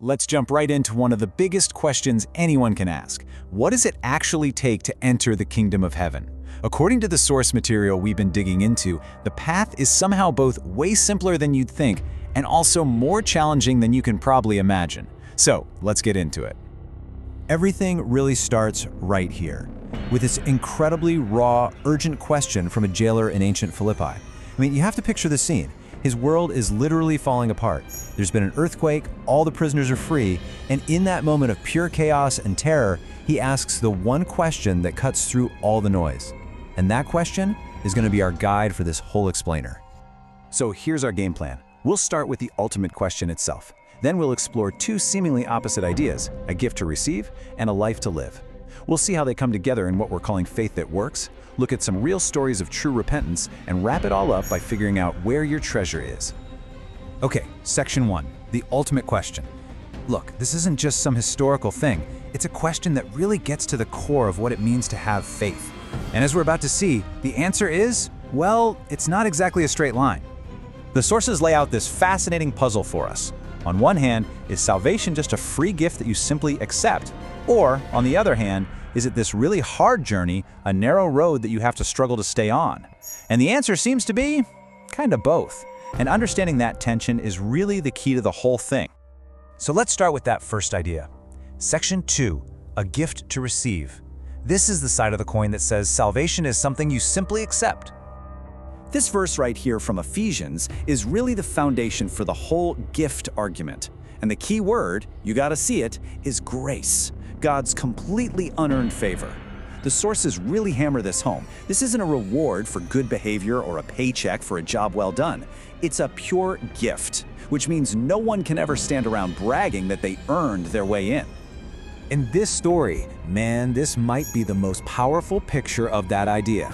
let's jump right into one of the biggest questions anyone can ask. What does it actually take to enter the kingdom of heaven? According to the source material we've been digging into, the path is somehow both way simpler than you'd think and also more challenging than you can probably imagine. So, let's get into it. Everything really starts right here, with this incredibly raw, urgent question from a jailer in ancient Philippi. I mean, you have to picture the scene. His world is literally falling apart. There's been an earthquake, all the prisoners are free, and in that moment of pure chaos and terror, he asks the one question that cuts through all the noise. And that question is going to be our guide for this whole explainer. So here's our game plan. We'll start with the ultimate question itself. Then we'll explore two seemingly opposite ideas, a gift to receive and a life to live. We'll see how they come together in what we're calling faith that works, look at some real stories of true repentance, and wrap it all up by figuring out where your treasure is. Okay, section 1, the ultimate question. Look, this isn't just some historical thing. It's a question that really gets to the core of what it means to have faith. And as we're about to see, the answer is, well, it's not exactly a straight line. The sources lay out this fascinating puzzle for us. On one hand, is salvation just a free gift that you simply accept? Or, on the other hand, is it this really hard journey, a narrow road that you have to struggle to stay on? And the answer seems to be kind of both. And understanding that tension is really the key to the whole thing. So let's start with that first idea. Section 2, a gift to receive. This is the side of the coin that says salvation is something you simply accept. This verse right here from Ephesians is really the foundation for the whole gift argument. And the key word, you gotta see it, is grace. God's completely unearned favor. The sources really hammer this home. This isn't a reward for good behavior or a paycheck for a job well done. It's a pure gift, which means no one can ever stand around bragging that they earned their way in. In this story, man, this might be the most powerful picture of that idea.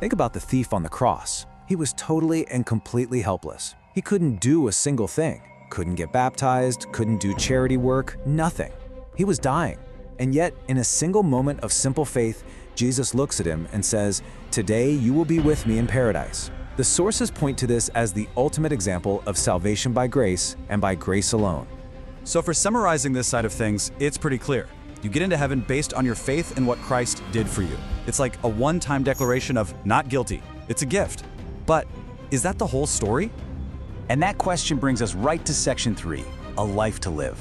Think about the thief on the cross. He was totally and completely helpless. He couldn't do a single thing. Couldn't get baptized, couldn't do charity work, nothing. He was dying. And yet, in a single moment of simple faith, Jesus looks at him and says, "Today you will be with me in paradise." The sources point to this as the ultimate example of salvation by grace and by grace alone. So for summarizing this side of things, it's pretty clear. You get into heaven based on your faith in what Christ did for you. It's like a one-time declaration of not guilty. It's a gift. But is that the whole story? And that question brings us right to section 3, a life to live.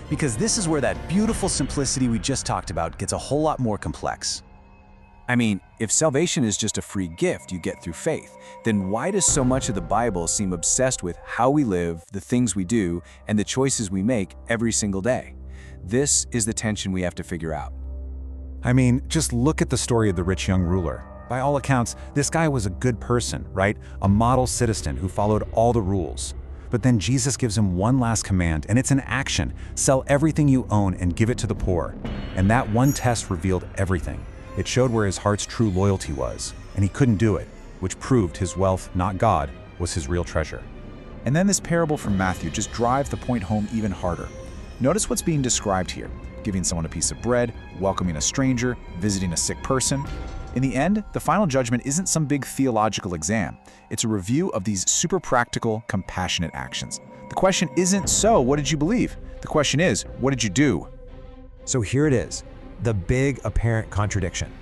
Because this is where that beautiful simplicity we just talked about gets a whole lot more complex. I mean, if salvation is just a free gift you get through faith, then why does so much of the Bible seem obsessed with how we live, the things we do, and the choices we make every single day? This is the tension we have to figure out. I mean, just look at the story of the rich young ruler. By all accounts, this guy was a good person, right? A model citizen who followed all the rules. But then Jesus gives him one last command, and it's an action. Sell everything you own and give it to the poor. And that one test revealed everything. It showed where his heart's true loyalty was, and he couldn't do it, which proved his wealth, not God, was his real treasure. And then this parable from Matthew just drives the point home even harder. Notice what's being described here: giving someone a piece of bread, welcoming a stranger, visiting a sick person. In the end, the final judgment isn't some big theological exam. It's a review of these super practical, compassionate actions. The question isn't, so what did you believe? The question is, what did you do? So here it is, the big apparent contradiction.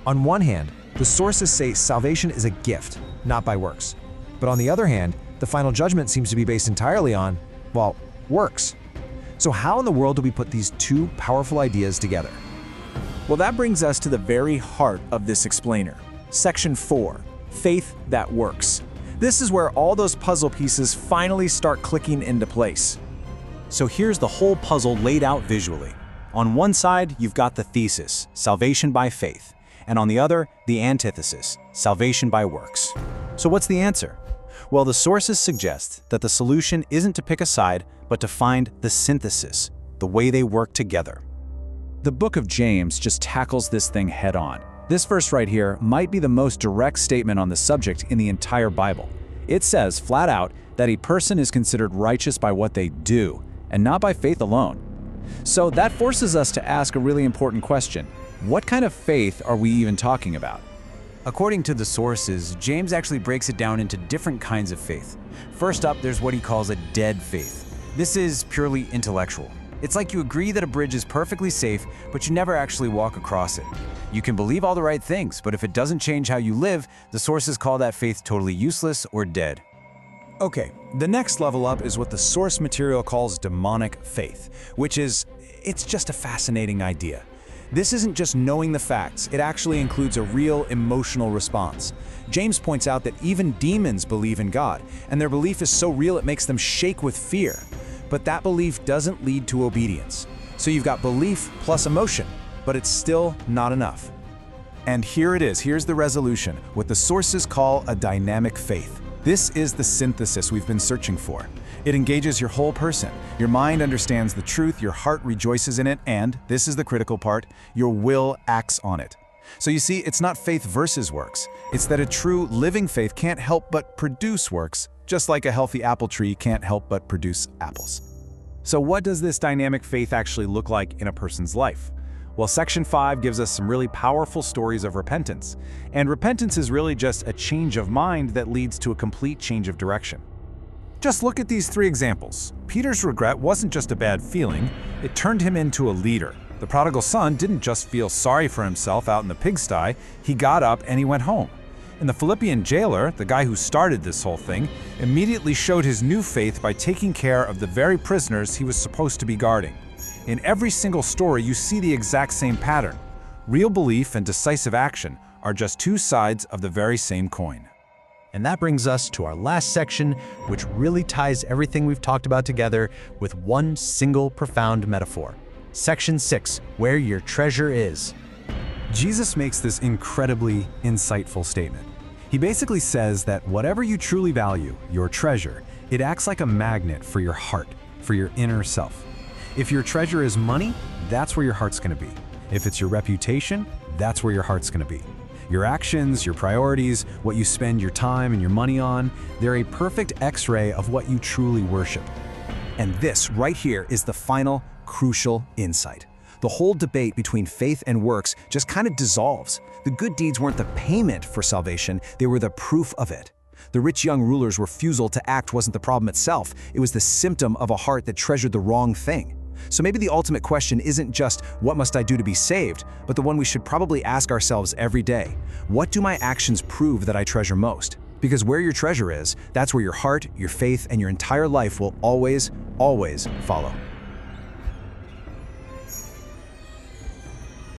On one hand, the sources say salvation is a gift, not by works. But on the other hand, the final judgment seems to be based entirely on, well, works. So how in the world do we put these two powerful ideas together? Well, that brings us to the very heart of this explainer. Section 4, faith that works. This is where all those puzzle pieces finally start clicking into place. So here's the whole puzzle laid out visually. On one side, you've got the thesis, salvation by faith, and on the other, the antithesis, salvation by works. So what's the answer? Well, the sources suggest that the solution isn't to pick a side, but to find the synthesis, the way they work together. The book of James just tackles this thing head on. This verse right here might be the most direct statement on the subject in the entire Bible. It says flat out that a person is considered righteous by what they do, and not by faith alone. So that forces us to ask a really important question. What kind of faith are we even talking about? According to the sources, James actually breaks it down into different kinds of faith. First up, there's what he calls a dead faith. This is purely intellectual. It's like you agree that a bridge is perfectly safe, but you never actually walk across it. You can believe all the right things, but if it doesn't change how you live, the sources call that faith totally useless or dead. Okay, the next level up is what the source material calls demonic faith, which is, it's just a fascinating idea. This isn't just knowing the facts, it actually includes a real emotional response. James points out that even demons believe in God, and their belief is so real it makes them shake with fear. But that belief doesn't lead to obedience. So you've got belief plus emotion, but it's still not enough. And here it is, here's the resolution, what the sources call a dynamic faith. This is the synthesis we've been searching for. It engages your whole person. Your mind understands the truth, your heart rejoices in it, and, this is the critical part, your will acts on it. So you see, it's not faith versus works. It's that a true living faith can't help but produce works, just like a healthy apple tree can't help but produce apples. So what does this dynamic faith actually look like in a person's life? Well, Section 5 gives us some really powerful stories of repentance. And repentance is really just a change of mind that leads to a complete change of direction. Just look at these 3 examples. Peter's regret wasn't just a bad feeling, it turned him into a leader. The prodigal son didn't just feel sorry for himself out in the pigsty, he got up and he went home. And the Philippian jailer, the guy who started this whole thing, immediately showed his new faith by taking care of the very prisoners he was supposed to be guarding. In every single story, you see the exact same pattern. Real belief and decisive action are just 2 sides of the very same coin. And that brings us to our last section, which really ties everything we've talked about together with one single profound metaphor. Section 6, where your treasure is. Jesus makes this incredibly insightful statement. He basically says that whatever you truly value, your treasure, it acts like a magnet for your heart, for your inner self. If your treasure is money, that's where your heart's going to be. If it's your reputation, that's where your heart's going to be. Your actions, your priorities, what you spend your time and your money on, they're a perfect X-ray of what you truly worship. And this right here is the final, crucial insight. The whole debate between faith and works just kind of dissolves. The good deeds weren't the payment for salvation, they were the proof of it. The rich young ruler's refusal to act wasn't the problem itself, it was the symptom of a heart that treasured the wrong thing. So maybe the ultimate question isn't just, what must I do to be saved, but the one we should probably ask ourselves every day. What do my actions prove that I treasure most? Because where your treasure is, that's where your heart, your faith, and your entire life will always, always follow.